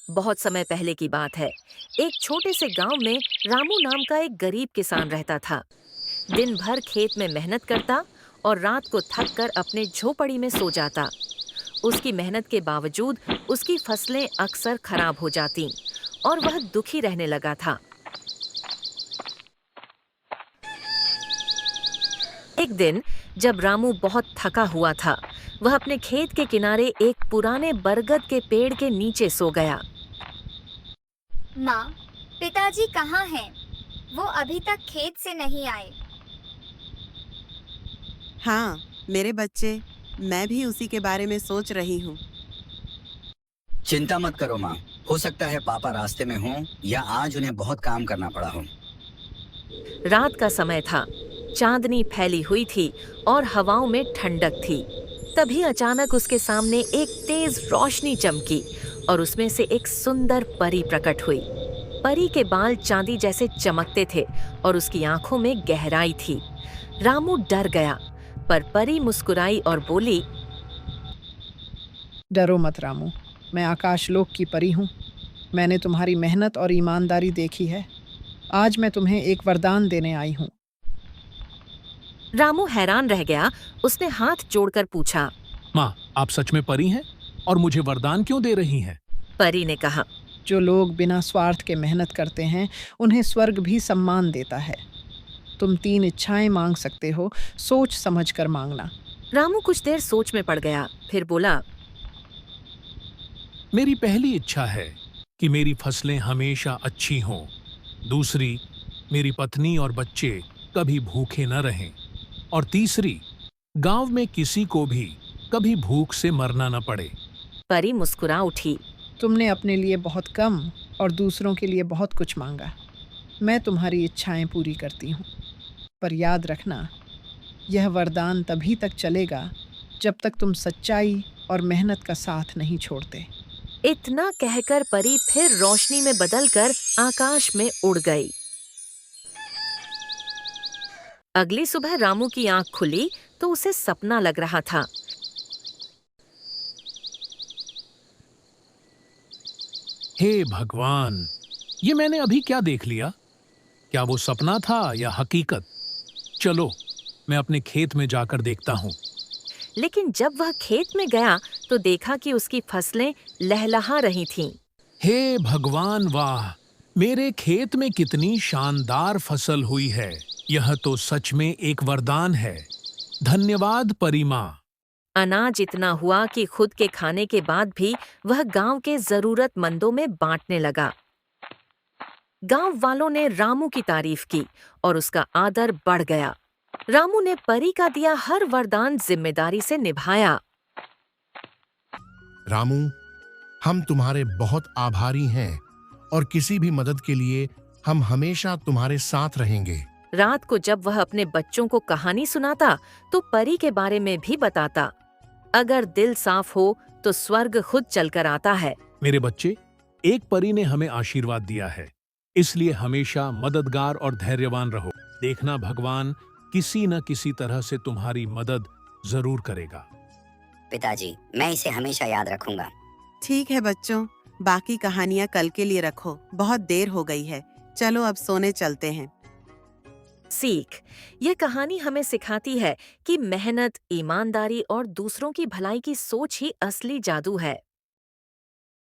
बहुत समय पहले की बात है। एक छोटे से गांव में रामू नाम का एक गरीब किसान रहता था। दिन भर खेत में मेहनत करता और रात को थक कर अपने झोपड़ी में सो जाता। उसकी मेहनत के बावजूद उसकी फसलें अक्सर खराब हो जाती और वह दुखी रहने लगा था। एक दिन जब रामू बहुत थका हुआ था, वह अपने खेत के किनारे एक पुराने बरगद के पेड़ के नीचे सो गया। माँ, पिताजी कहाँ हैं? वो अभी तक खेत से नहीं आए। हाँ, मेरे बच्चे, मैं भी उसी के बारे में सोच रही हूँ। चिंता मत करो माँ। हो सकता है पापा रास्ते में हों या आज उन्हें बहुत काम करना पड़ा हो। रात का समय था। चांदनी फैली हुई थी और हवाओं में ठंडक थी। तभी अचानक उसके सामने एक तेज रोशनी चमकी और उसमें से एक सुंदर परी प्रकट हुई। परी के बाल चांदी जैसे चमकते थे और उसकी आंखों में गहराई थी। रामू डर गया, पर परी मुस्कुराई और बोली, डरो मत रामू, मैं आकाशलोक की परी हूँ। मैंने तुम्हारी मेहनत और ईमानदारी देखी है। आज मैं तुम्हें एक वरदान देने आई हूँ। रामू हैरान रह गया। उसने हाथ जोड़कर पूछा। माँ, आप सच में परी हैं और मुझे वरदान क्यों दे रही हैं? परी ने कहा, जो लोग बिना स्वार्थ के मेहनत करते हैं, उन्हें स्वर्ग भी सम्मान देता है। तुम 3 इच्छाएं मांग सकते हो, सोच समझ कर मांगना। रामू कुछ देर सोच में पड़ गया, फिर बोला, मेरी पहली इच्छा है कि मेरी फसलें हमेशा अच्छी हों। दूसरी, मेरी पत्नी और बच्चे कभी भूखे न रहें। और तीसरी, गांव में किसी को भी कभी भूख से मरना न पड़े। परी मुस्कुरा उठी। तुमने अपने लिए बहुत कम और दूसरों के लिए बहुत कुछ मांगा। मैं तुम्हारी इच्छाएं पूरी करती हूँ, पर याद रखना, यह वरदान तभी तक चलेगा जब तक तुम सच्चाई और मेहनत का साथ नहीं छोड़ते। इतना कहकर परी फिर रोशनी में बदलकर आकाश में उड़ गई। अगली सुबह रामू की आंख खुली तो उसे सपना लग रहा था। हे भगवान, ये मैंने अभी क्या देख लिया? क्या वो सपना था या हकीकत? चलो, मैं अपने खेत में जाकर देखता हूँ। लेकिन जब वह खेत में गया तो देखा कि उसकी फसलें लहलहा रही थीं। हे भगवान, वाह! मेरे खेत में कितनी शानदार फसल हुई है। यह तो सच में एक वरदान है। धन्यवाद परी माँ। अनाज इतना हुआ कि खुद के खाने के बाद भी वह गांव के जरूरतमंदों में बांटने लगा। गांव वालों ने रामू की तारीफ की और उसका आदर बढ़ गया। रामू ने परी का दिया हर वरदान जिम्मेदारी से निभाया। रामू, हम तुम्हारे बहुत आभारी हैं और किसी भी मदद के लिए हम हमेशा तुम्हारे साथ रहेंगे। रात को जब वह अपने बच्चों को कहानी सुनाता तो परी के बारे में भी बताता। अगर दिल साफ हो तो स्वर्ग खुद चलकर आता है। मेरे बच्चे, एक परी ने हमें आशीर्वाद दिया है, इसलिए हमेशा मददगार और धैर्यवान रहो। देखना, भगवान किसी न किसी तरह से तुम्हारी मदद जरूर करेगा। पिताजी, मैं इसे हमेशा याद रखूंगा। ठीक है बच्चों, बाकी कहानियाँ कल के लिए रखो। बहुत देर हो गई है। चलो अब सोने चलते हैं। सीख, यह कहानी हमें सिखाती है कि मेहनत, ईमानदारी और दूसरों की भलाई की सोच ही असली जादू है।